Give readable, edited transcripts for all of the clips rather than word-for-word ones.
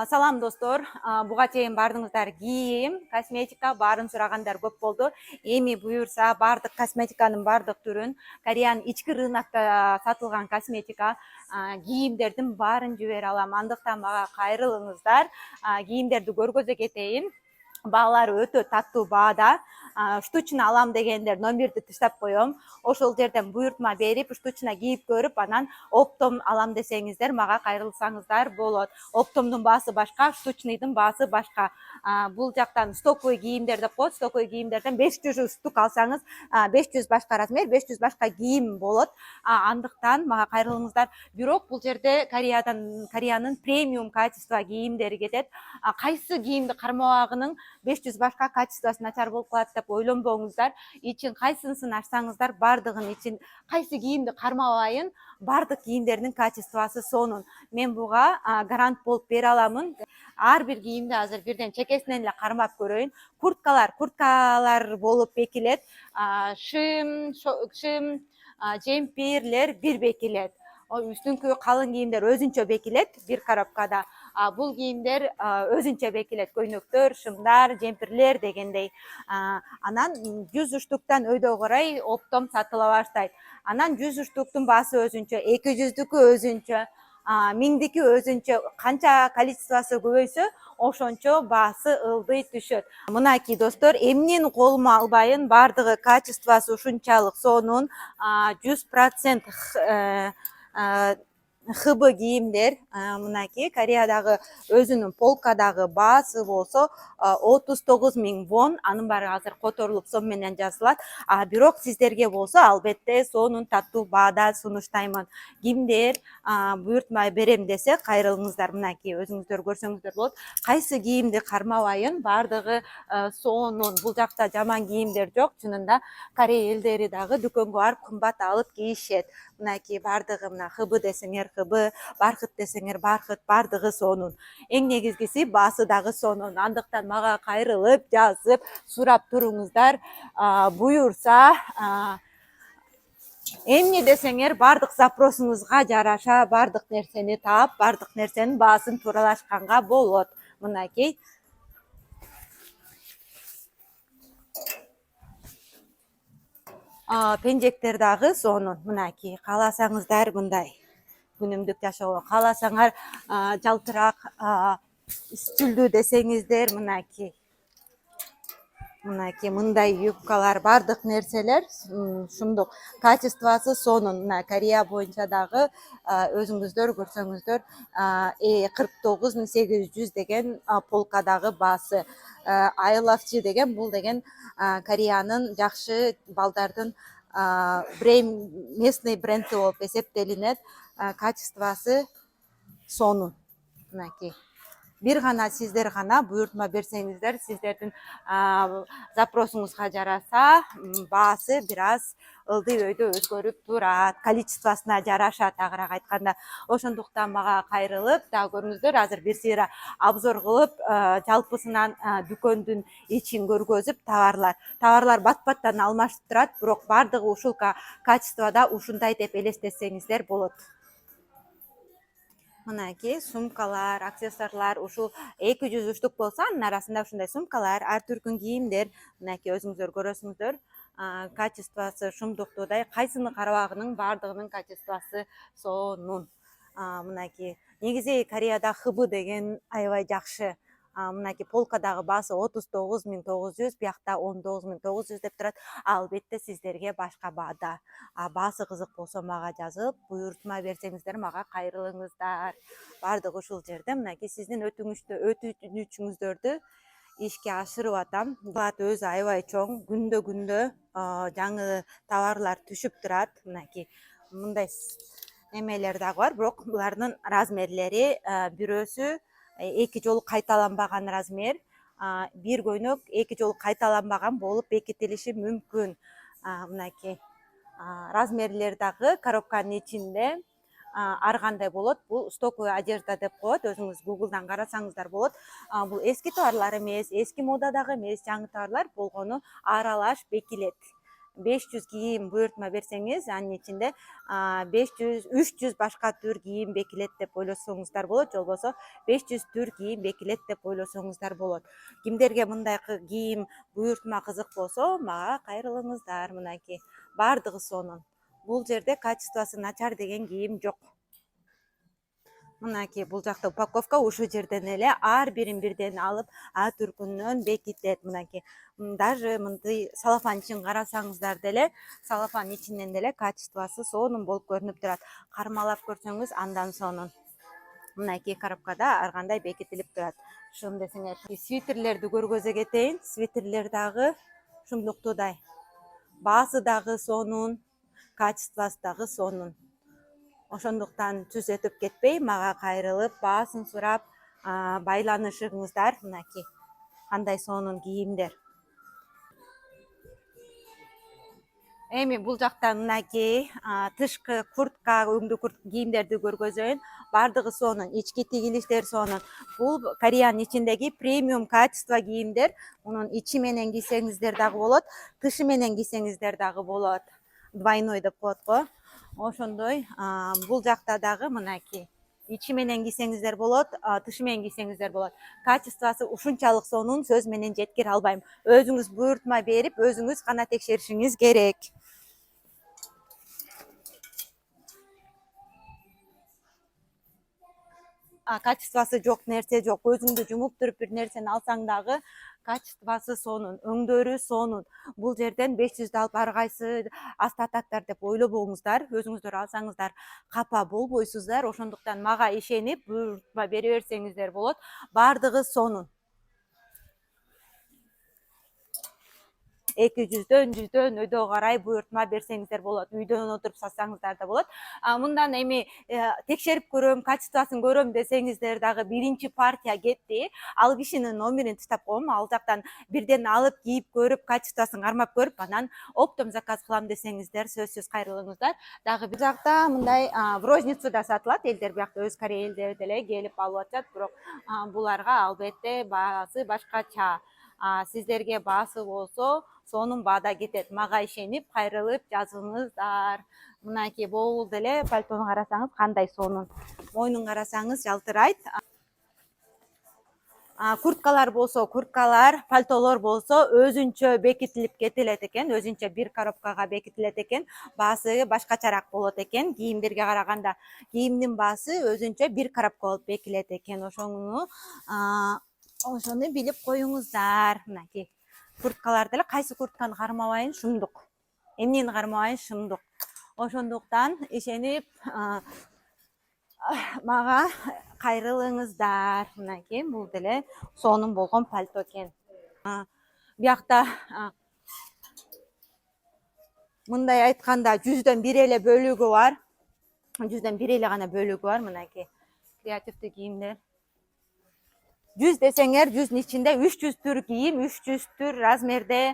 Салам достор, буга чейин бардыңыздар кийим, косметика баарын сурагандар көп болду. Эми буюрса бардык косметиканын бардык түрүн, Кореянын ички рынокто сатылган косметика, кийимдердин баарын жибере алам. Андыктан мага кайрылыңыздар. Кийимдерди көргөзө кетейин. Баалары өтө таттуу баада. Штучно алам дегендер номерди таштап коем. Ошол жерден буйртма берип, штучно кийип көрүп, анан оптом алам десеңиздер, мага кайрылсаңыздар болот. Оптомдун баасы башка, штучныйдын баасы башка. Бул жактан стоковый кийимдер деп коет. Стоковый кийимдерден 500 штук алсаңыз, 500 башка размер, 500 башка кийим болот. Андыктан мага кайрылыңыздар. Бирок бул жерде Кореянын премиум качество кийимдери кетет. Кайсы кийимди кармабагынын 500 башка качествосы начар болуп калат деп ойлонбоңуздар. Ичин кайсынысын ачсаңыздар, бардыгын ичин кайсы кийимди кармабайын, бардык кийимдердин качествосы сонун. Мен буга гарант болуп бере аламын. Ар бир кийимди азыр бирден чекесинен эле кармап көрөйүн. Курткалар болуп бекилет. Шым, жемпирлер бир бекилет. Үстүңкү калың кийимдер өзүнчө бекилет бир коробкада. Бул кийимдер өзүнчө бекилет, көйнөктөр, шымдар, жемпирлер дегендей. Анан 100 штуктан өйдө карай оптом сатыла баштайт. Анан 100 штуктун баасы өзүнчө, 200дүкү өзүнчө, 1000дики өзүнчө. Канча количествосы көбөйсө, ошончо баасы ылдый түшөт. Мынакей достор, эмнени колума албайын, бардыгы качествосы ушунчалык сонун, 100% ХБ кийимдер. Мынакей Кореядагы өзүнүн полкадагы баасы болсо 39 000 вон, анын баары азыр которулуп сом менен жазылат. Бирок сиздерге болсо албетте сонун таттуу баада сунуштаймын. Кимдер буйртма берем десе, кайрылыңыздар. Мынакей өзүңүздөр көрсөңүздөр болот. Кайсы кийимди кармабайын, бардыгы сонун. Бул жакта жаман кийимдер жок. Чынында Корея элдери дагы дүкөнгө барып кымбат алып кийишет. Мынакей бардыгы мына ХБ десеңер ХБ, бархыт десеңер бархыт, бардыгы сонун. Эң негизгиси баасы дагы сонун. Андыктан мага кайрылып, жазып, сурап туруңуздар. Буюрса, эмне десеңер бардык запросуңузга жараша бардык нерсени таап, бардык нерсенин баасын тууралашканга болот. Мынакей пенжектер дагы сонун. Мынакей кааласаңыздар мындай күнүмдүк жашоого, кааласаңар жалтырак стилдүү десеңиздер, мынакей мындай юбкалар, бардык нерселер ушундук качествосы сонун. Мына Корея боюнча дагы өзүңүздөр көрсөңүздөр 49 800 деген полкадагы баасы. I love you деген, бул деген Кореянын жакшы балдардын местный бренди болуп эсептелинет. Качествосы сонун. Мынакей бир гана сиздер гана буйртма берсеңиздер, сиздердин запросуңузга жараса, баасы бир аз ылдый өйдө өзгөрүп турат, количествосуна жараша, тагыраак айтканда. Ошондуктан мага кайрылып, дагы көрүңүздөр, азыр бир сыйра обзор кылып, жалпысынан дүкөндүн ичин көргөзүп, товарлар бат-баттан алмашып турат, бирок бардыгы ушул качествода ушундай деп элестетсеңиздер болот. Мынакей сумкалар, аксессуарлар, ушул 200 штук болсо, анын арасында ушундай сумкалар, ар түркүн кийимдер. Мынакей өзүңүздөр көрөсүңүздөр. Качествосы шумдуктуудай, кайсыны карабагынын бардыгынын качествосы сонун. Мынакей негизи Кореяда ХБ деген аябай жакшы. Мынакей полкадагы баасы 39 900, биякта 19 900 деп турат. Албетте сиздерге башка баада. Баасы кызык болсо мага жазып, буйртма берсеңиздер, мага кайрылыңыздар. Бардыгы ушул жерде. Мынакей сиздин өтүнүчүңүздөрдү ишке ашырып атам. Баат өзү аябай чоң. Күндө жаңы товарлар түшүп турат. Мынакей мындай эмелер дагы бар, бирок булардын размерлери бирөөсү 2 жолу кайталанбаган размер, бир көйнөк 2 жолу кайталанбаган болуп бекитилиши мүмкүн. Мынакей размерлер дагы коробканын ичинде ар кандай болот. Бул стоковый одежда деп коет. Өзүңүз Google'дан карасаңыздар болот. Бул эски товарлар эмес, эски модадагы эмес, жаңы товарлар болгону аралаш бекилет. 500 кийим буйртма берсеңиз, анын ичинде 500 300 башка түр кийим бекилет деп ойлосоңуздар болот, же болбосо 500 түр кийим бекилет деп ойлосоңуздар болот. Кимдерге мындай кийим буйртма кызык болсо, мага кайрылыңыздар. Мынакей баардыгы сонун. Бул жерде качествосу начар деген кийим жок. Мынакей бул жакта упаковка ушул жерден эле ар бирин бирден алып, А түркүнөн бекитет. Мынакей даже мындай салафан ичин карасаңыздар деле, салафан ичинен деле качествосу сонун болуп көрүнүп турат. Кармалап көрсөңүз андан сонун. Мынакей коробкада ар кандай бекитилип турат. Ушуну десеңер, свитерлерди көргөзө кетейин. Свитерлер дагы ушундуктудай. Баасы дагы сонун, качествосу дагы сонун. Ошондуктан түз өтүп кетпей, мага кайрылып, баасын сурап, байланышыңыздар. Мынакей кандай сонун кийимдер. Эми бул жакта мынакей тышкы куртка, өңдүү куртка кийимдерди көргөзөйүн. Баардыгы сонун, ички тигилиштер сонун. Бул Кореянын ичиндеги премиум качество кийимдер. Мунун ичи менен кийсеңиздер дагы болот, тышы менен кийсеңиздер дагы болот. Двойной деп коет го. Ошондой бул жакта дагы мынакей ичи менен кийсеңиздер болот, тышы менен кийсеңиздер болот. Качествосу ушунчалык сонун, сөз менен жеткире албайм. Өзүңүз буйртма берип, өзүңүз гана текшеришиңиз керек. Качествосу жок нерсе жок. Өзүңдү жумуп туруп бир нерсени алсаң дагы качествосу сонун, өңдөрү сонун. Бул жерден 500 алып ар кайсы астатактар деп ойлобоңуздар. Өзүңүздөр алсаңыздар капа болбойсуздар. Ошондуктан мага ишенип буйртма бере берсеңиздер болот. Баардыгы сонун. 200дөн 100дөн өйдө карай буйртма берсеңиздер болот. Үйдөн отуруп сатсаңыздар да болот. Мындан эми текшерип көрөм, качествосын көрөм десеңиздер дагы биринчи партия кетти. Ал кишинин номерин таштап коем. Ал жактан бирден алып кийип көрүп, качествосын кармап көрүп, анан оптом заказ кылам десеңиздер сөзсүз кайрылыңыздар. Дагы бир жакта мындай в розницада сатылат. Элдер биякта өз Корея элдери деле келип алып атышат, бирок буларга албетте баасы башкача. Сиздерге баасы болсо сонун баада кетет. Мага ишенип кайрылып жазыңыздар. Мынакей болду эле пальтону карасаңыз кандай сонун. Мойнун карасаңыз жалтырайт. Курткалар болсо, курткалар, пальтолор болсо өзүнчө бекитилип кетилет экен, өзүнчө бир коробкага бекитилет экен. Баасы башкачараак болот экен кийимдерге караганда. Кийимдин баасы өзүнчө бир коробка болуп бекитилет экен. Ошону билип коюңуздар. Мынакей курткалар деле кайсы куртканы кармабайын, шымдык. Эмнени кармабайын, шымдык. Ошондуктан ишенип мага кайрылыңыздар. Мынакей бул деле сонун болгон пальто экен. Биякта мындай айтканда 100дөн 1 эле бөлүгү бар. 100дөн 1 эле гана бөлүгү бар. Мынакей креативдүү кийимдер. 100 десеңер, 100дун ичинде 300 түр кийим, 300 түр размерде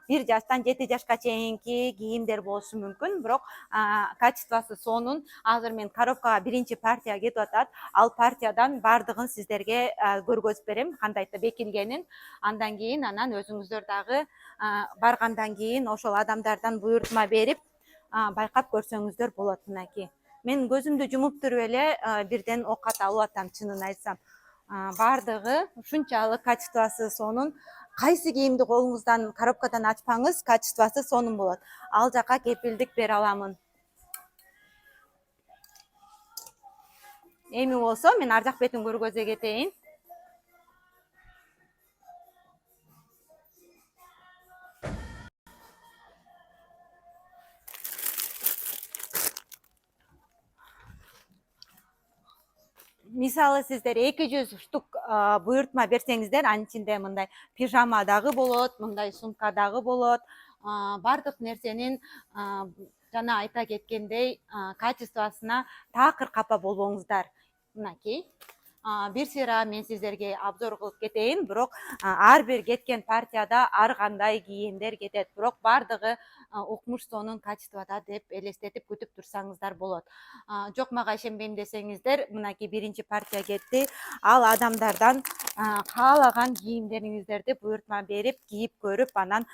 1 жаштан 7 жашка чейинки кийимдер болушу мүмкүн. Бирок качествосу сонун. Азыр мен коробкага биринчи партия кетип атат. Ал партиядан баардыгын сиздерге көргөзүп берем, кандай бекилгенин. Андан кийин анан өзүңүздөр дагы баргандан кийин ошол адамдардан буйртма берип байкап көрсөңүздөр болот. Мынакей мен көзүмдү жумуп туруп эле бирден оокат алып атам, чынын айтсам. Баардыгы ушунчалык качествосу сонун. Кайсы кийимди колуңуздан коробкадан ачпаңыз, качествосу сонун болот. Ал жака кепилдик бере аламын. Эми болсо мен ар жак бетин көргөзө кетейин. Мисалы сиздер 200 штук буйртма берсеңиздер, анын ичинде мындай пижама дагы болот, мындай сумка дагы болот. Бардык нерсенин жана айта кеткендей качествосуна такыр капа болбоңуздар. Мынакей бир сыйра мен сиздерге обзор кылып кетейин, бирок ар бир кеткен партияда ар кандай кийимдер кетет. Бирок бардыгы укмуш сонун качествода деп элестетип күтүп турсаңыздар болот. Жок, мага ишенбейм десеңиздер, мынакей биринчи партия кетти. Ал адамдардан каалаган кийимдериңиздерди буйртма берип, кийип көрүп, анан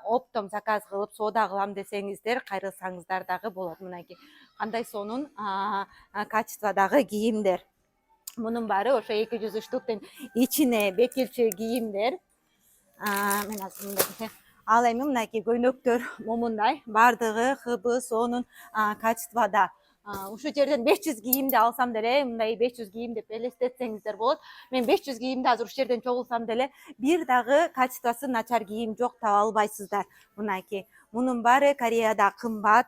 оптом заказ кылып соода кылам десеңиздер, кайрылсаңыздар дагы болот. Мынакей кандай сонун качестводагы кийимдер. Мунун баары ошо 200 штуктун ичине бекилчү кийимдер. Мен азыр мындай ал эми мынакей көйнөктөр момундай баардыгы хыбы сонун качествода. Ушул жерден 500 кийимди алсам деле, мындай 500 кийим деп элестетсеңиздер болот. Мен 500 кийимди азыр ушул жерден чогулсам деле бир дагы качествосы начар кийим жок таба албайсыздар. Мынакей мунун баары Кореяда кымбат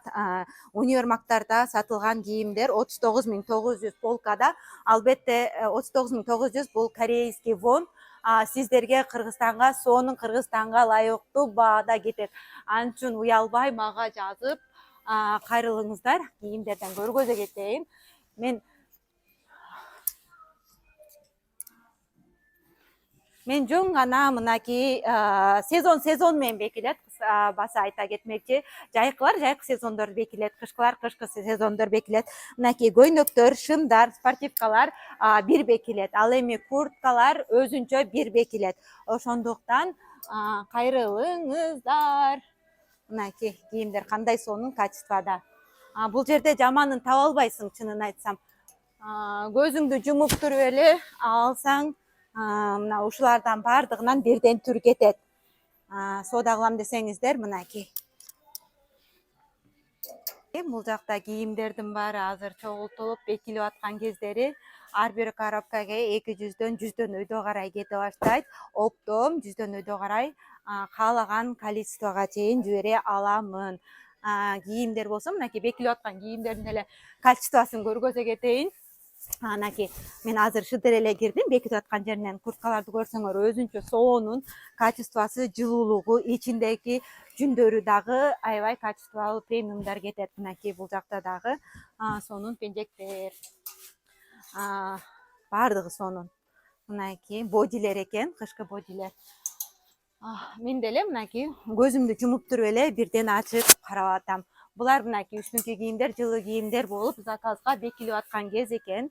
универмагтарда сатылган кийимдер. 39.900 полкада. Албетте 39.900 бул корейский вон. Сиздерге Кыргызстанга сонун Кыргызстанга ылайыктуу баада кетет. Ал үчүн уялбай мага жазып кайрылыңыздар. Кийимдерден көргөзө кетейин. Мен жөн гана мынакей сезон менен бекилет. Баса айта кетмекчи, жайкылар жайкы сезондор бекилет, кышкылар кышкы сезондор бекилет. Мынакей көйнөктөр, шымдар, спортивкалар бир бекилет. Ал эми курткалар өзүнчө бир бекилет. Ошондуктан кайрылыңыздар. Мынакей кийимдер кандай сонун качествода. Бул жерде жаманын таба албайсың, чынын айтсам. Көзүңдү жумуп туруп эле алсаң, мына ушулардан баардыгынан бирден түр кетет. Соода кылам десеңиздер, мынакей. Бул жакта кийимдердин баары азыр чогултулуп бекилип аткан кездери. Ар бир коробкага 200дөн 100дөн өйдө карай кете баштайт. Оптом 100дөн өйдө карай каалаган количествого чейин жибере аламын. Кийимдер болсо мынакей бекилип аткан кийимдердин эле качествосын көргөзө кетейин. Анакей мен азыр шыдыр эле кирдим, бекитип аткан жеринен курткаларды көрсөңөр өзүнчө сонун качествосы, жылуулугу, ичиндеги жүндөрү дагы аябай качестволуу премиумдар кетет. Мынакей бул жакта дагы сонун пенжектер. Баардыгы сонун. Мынакей бодилер экен, кышкы бодилер. Мен деле мынакей көзүмдү жумуп туруп эле бирден ачып карап атам. Булар мынакей үстүңкү кийимдер, жылы кийимдер болуп заказга бекилип аткан кез экен.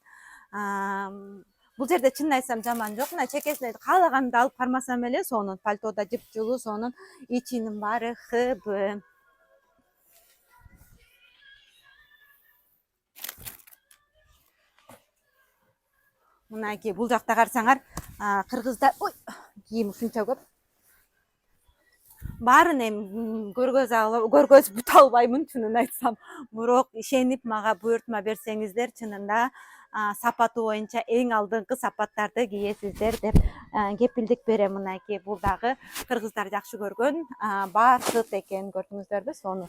Бул жерде чынын айтсам жаман жок. Мына чекесине каалаганды алып кармасам эле сонун. Пальтода жыпжылуу сонун, ичинин баары хыбы. Мынакей бул жакта карасаңар, кыргыздар, кийим ушунча көп. Баарын эми көргөзүп бүтө албаймын, чынын айтсам. Бирок ишенип мага буйртма берсеңиздер, чынында сапаты боюнча эң алдыңкы сапаттарды кийесиздер деп кепилдик берем. Мынакей бул дагы кыргыздар жакшы көргөн барсыт экен, көрдүңүздөрбү, сонун.